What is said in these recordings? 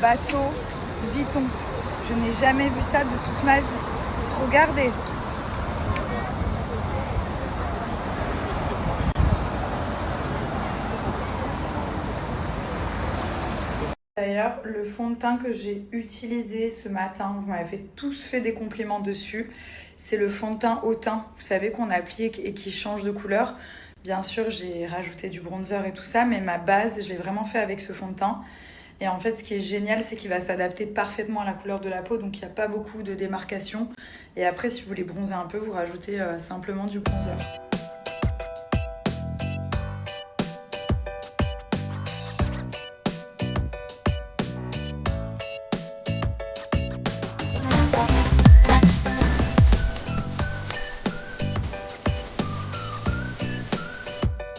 bateau Vuitton. Je n'ai jamais vu ça de toute ma vie. Regardez. D'ailleurs, le fond de teint que j'ai utilisé ce matin, vous m'avez tous fait des compliments dessus. C'est le fond de teint au thym, vous savez, qu'on applique et qui change de couleur. Bien sûr, j'ai rajouté du bronzer et tout ça, mais ma base, je l'ai vraiment fait avec ce fond de teint. Et en fait, ce qui est génial, c'est qu'il va s'adapter parfaitement à la couleur de la peau, donc il n'y a pas beaucoup de démarcation. Et après, si vous voulez bronzer un peu, vous rajoutez simplement du bronzer.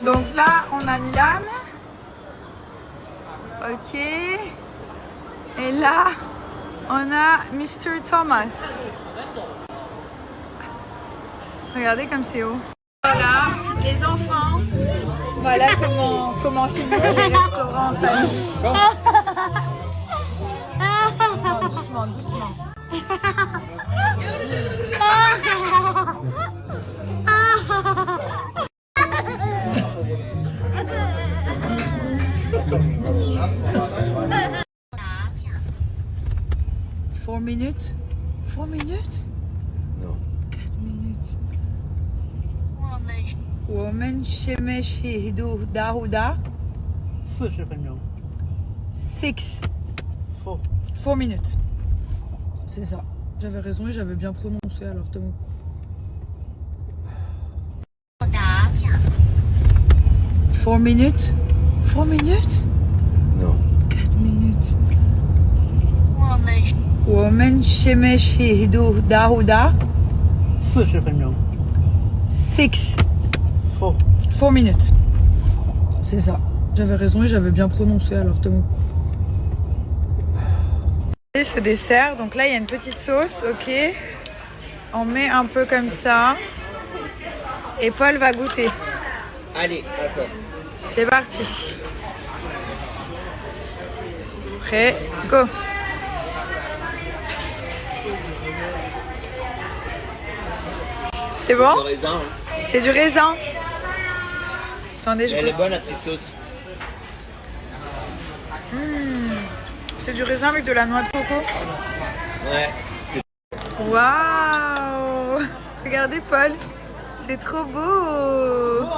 Donc là, on a Milan. Ok. Et là, on a Mr. Thomas. Regardez comme c'est haut. Voilà, les enfants. Voilà comment finissent les restaurants en famille. Non, doucement, doucement. 4 minutes? 4 minutes? Non. 4 minutes. 我们什么时候到40分钟。 6 4. 4 minutes. C'est ça. J'avais raison et j'avais bien prononcé alors Thomas. 4 minutes? 4 minutes? Non. 4 minutes. 我们什么时候到40分钟。 6 4. 4 minutes. C'est ça. J'avais raison et j'avais bien prononcé alors Thomas. Et ce dessert, donc là il y a une petite sauce, ok. On met un peu comme ça. Et Paul va goûter. Allez, attends. C'est parti. Prêt, go. C'est bon? Le raisin, hein. C'est du raisin. Attendez, je Elle est goûte. bonne la petite sauce. C'est du raisin avec de la noix de coco. Ouais. Waouh! Regardez Paul, c'est trop beau.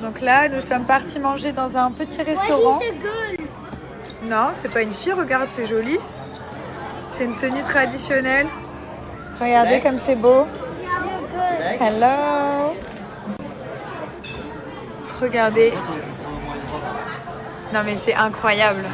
Donc là, nous sommes partis manger dans un petit restaurant. Non, c'est pas une fille, regarde, c'est joli. C'est une tenue traditionnelle. Regardez comme c'est beau. Hello. Regardez. Non mais c'est incroyable.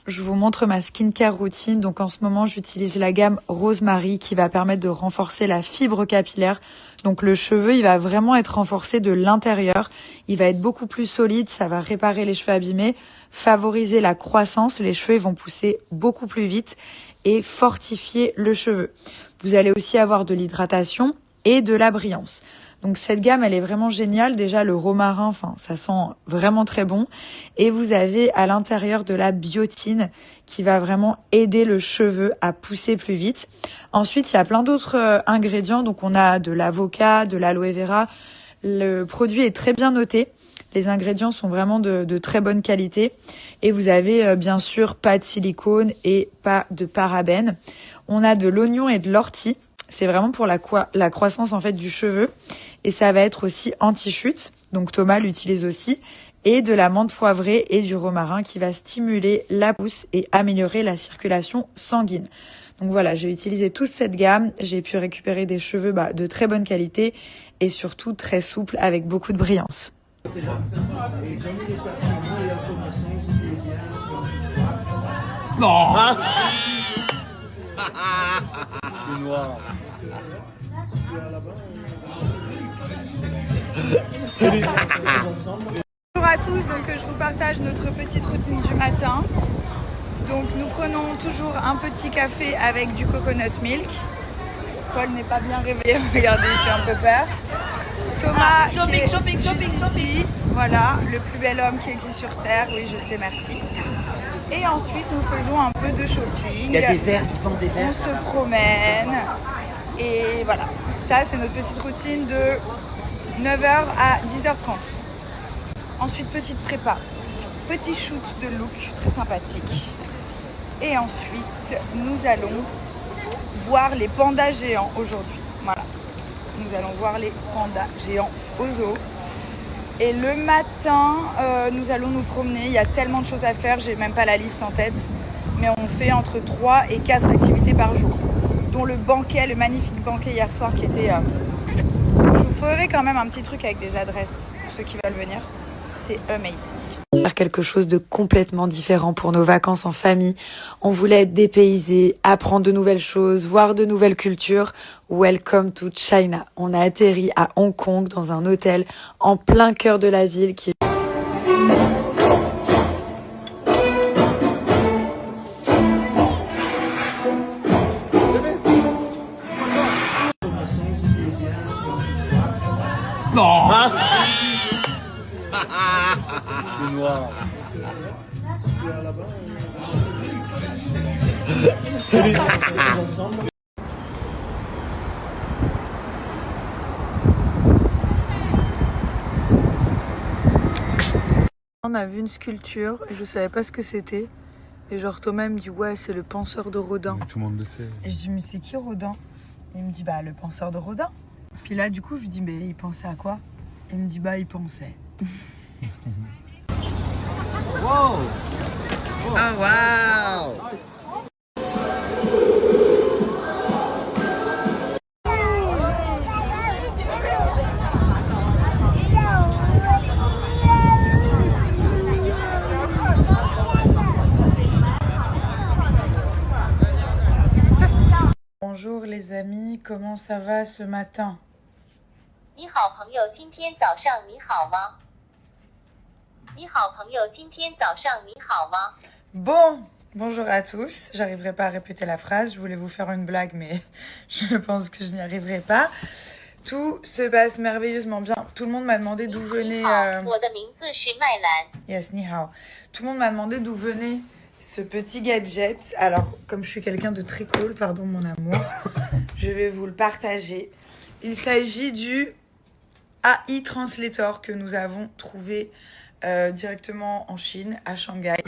Je vous montre ma skincare routine. Donc en ce moment, j'utilise la gamme Rosemary qui va permettre de renforcer la fibre capillaire. Donc le cheveu, il va vraiment être renforcé de l'intérieur. Il va être beaucoup plus solide, ça va réparer les cheveux abîmés, favoriser la croissance. Les cheveux vont pousser beaucoup plus vite et fortifier le cheveu. Vous allez aussi avoir de l'hydratation et de la brillance. Donc cette gamme, elle est vraiment géniale. Déjà, le romarin, ça sent vraiment très bon. Et vous avez à l'intérieur de la biotine qui va vraiment aider le cheveu à pousser plus vite. Ensuite, il y a plein d'autres ingrédients. Donc on a de l'avocat, de l'aloe vera. Le produit est très bien noté. Les ingrédients sont vraiment de très bonne qualité. Et vous avez bien sûr pas de silicone et pas de parabènes. On a de l'oignon et de l'ortie. C'est vraiment pour la croissance en fait du cheveu. Et ça va être aussi anti-chute. Donc Thomas l'utilise aussi. Et de la menthe poivrée et du romarin qui va stimuler la pousse et améliorer la circulation sanguine. Donc voilà, j'ai utilisé toute cette gamme. J'ai pu récupérer des cheveux de très bonne qualité et surtout très souples avec beaucoup de brillance. Non. Je suis noir. Bonjour à à tous, donc je vous partage notre petite routine du matin. Donc nous prenons toujours un petit café avec du coconut milk. Paul n'est pas bien réveillé, regardez, il fait un peu peur. Thomas, shopping, ici, voilà, le plus bel homme qui existe sur Terre, oui je sais, merci. Et ensuite nous faisons un peu de shopping. Il y a des verres, ils vendent des verres. On se promène et voilà. Ça c'est notre petite routine de 9h à 10h30. Ensuite petite prépa, petit shoot de look très sympathique. Et ensuite nous allons voir les pandas géants aujourd'hui. Voilà. Nous allons voir les pandas géants au zoo. Et le matin, nous allons nous promener. Il y a tellement de choses à faire, j'ai même pas la liste en tête. Mais on fait entre 3 et 4 activités par jour. Dont le banquet, le magnifique banquet hier soir qui était... Je vous ferai quand même un petit truc avec des adresses pour ceux qui veulent venir. C'est amazing. Faire quelque chose de complètement différent pour nos vacances en famille. On voulait être dépaysés, apprendre de nouvelles choses, voir de nouvelles cultures. Welcome to China. On a atterri à Hong Kong dans un hôtel en plein cœur de la ville qui... Non. Je suis noir. On a vu une sculpture et je savais pas ce que c'était. Et genre Thomas me dit ouais c'est le penseur de Rodin. Mais tout le monde le sait. Et je dis mais c'est qui Rodin? Et il me dit bah le penseur de Rodin. Puis là du coup je lui dis mais il pensait à quoi? Il me dit bah il pensait. Wow. Oh wow. Bonjour les amis, comment ça va ce matin? 你好朋友，今天早上你好吗？你好朋友，今天早上你好吗？ Bon, bonjour à tous. J'arriverai pas à répéter la phrase. Je voulais vous faire une blague, mais je pense que je n'y arriverai pas. Tout se passe merveilleusement bien. Tout le monde m'a demandé d'où venait... 你好，我的名字是麦兰。 Yes, ni hao. Tout le monde m'a demandé d'où venait ce petit gadget. Alors, comme je suis quelqu'un de très cool, pardon mon amour, je vais vous le partager. Il s'agit du AI Translator que nous avons trouvé directement en Chine, à Shanghai.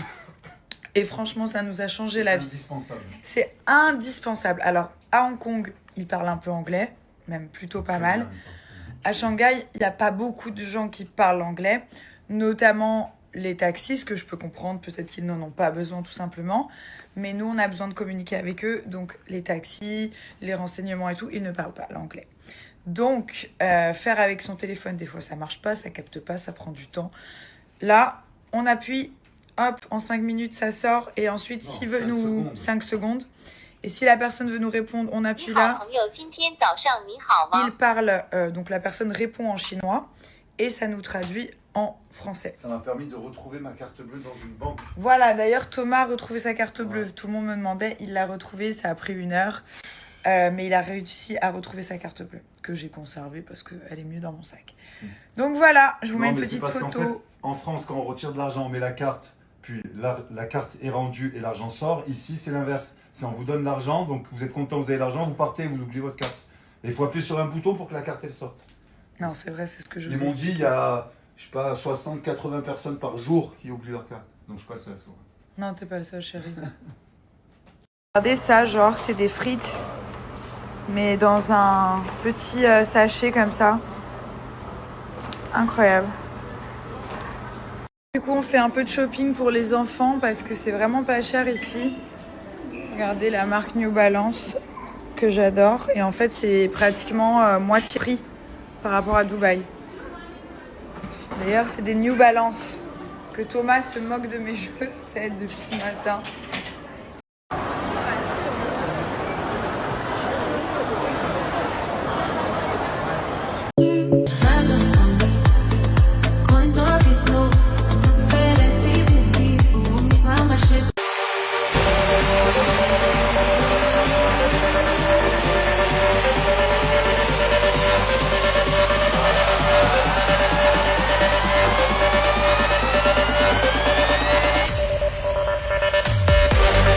Et franchement, ça nous a changé la vie. Indispensable. C'est indispensable. Alors, à Hong Kong, ils parlent un peu anglais, même plutôt pas mal. À Shanghai, il n'y a pas beaucoup de gens qui parlent anglais, notamment les taxis, ce que je peux comprendre. Peut-être qu'ils n'en ont pas besoin tout simplement. Mais nous, on a besoin de communiquer avec eux. Donc, les taxis, les renseignements et tout, ils ne parlent pas l'anglais. Donc, faire avec son téléphone, des fois, ça marche pas, ça capte pas, ça prend du temps. Là, on appuie, hop, en 5 minutes, ça sort. Et ensuite, Non, s'il veut 5 nous... secondes. 5 secondes. Et si la personne veut nous répondre, on 你 appuie 好 là. 朋友，今天早上你好吗？ Il parle, donc la personne répond en chinois. Et ça nous traduit en français. Ça m'a permis de retrouver ma carte bleue dans une banque. Voilà, d'ailleurs, Thomas a retrouvé sa carte bleue. Ouais. Tout le monde me demandait, il l'a retrouvée, ça a pris 1 heure. Mais il a réussi à retrouver sa carte bleue, que j'ai conservée parce qu'elle est mieux dans mon sac. Donc voilà, je vous mets Non, une mais c'est petite parce qu'en photo. fait, en France, quand on retire de l'argent, on met la carte, puis la carte est rendue et l'argent sort. Ici, c'est l'inverse. C'est on vous donne l'argent, donc vous êtes content, vous avez l'argent, vous partez, vous oubliez votre carte. Et il faut appuyer sur un bouton pour que la carte elle sorte. Non, c'est vrai, c'est ce que je Ils vous ai m'ont dit, il y a, je sais pas, 60-80 personnes par jour qui oublient leur carte. Donc je suis pas le seul. Non, t'es pas le seul, chérie. Regardez ça, genre, c'est des frites, mais dans un petit sachet comme ça. Incroyable. Du coup, on fait un peu de shopping pour les enfants parce que c'est vraiment pas cher ici. Regardez la marque New Balance que j'adore. Et en fait, c'est pratiquement moitié prix par rapport à Dubaï. D'ailleurs, c'est des New Balance que Thomas se moque de mes chaussettes depuis ce matin.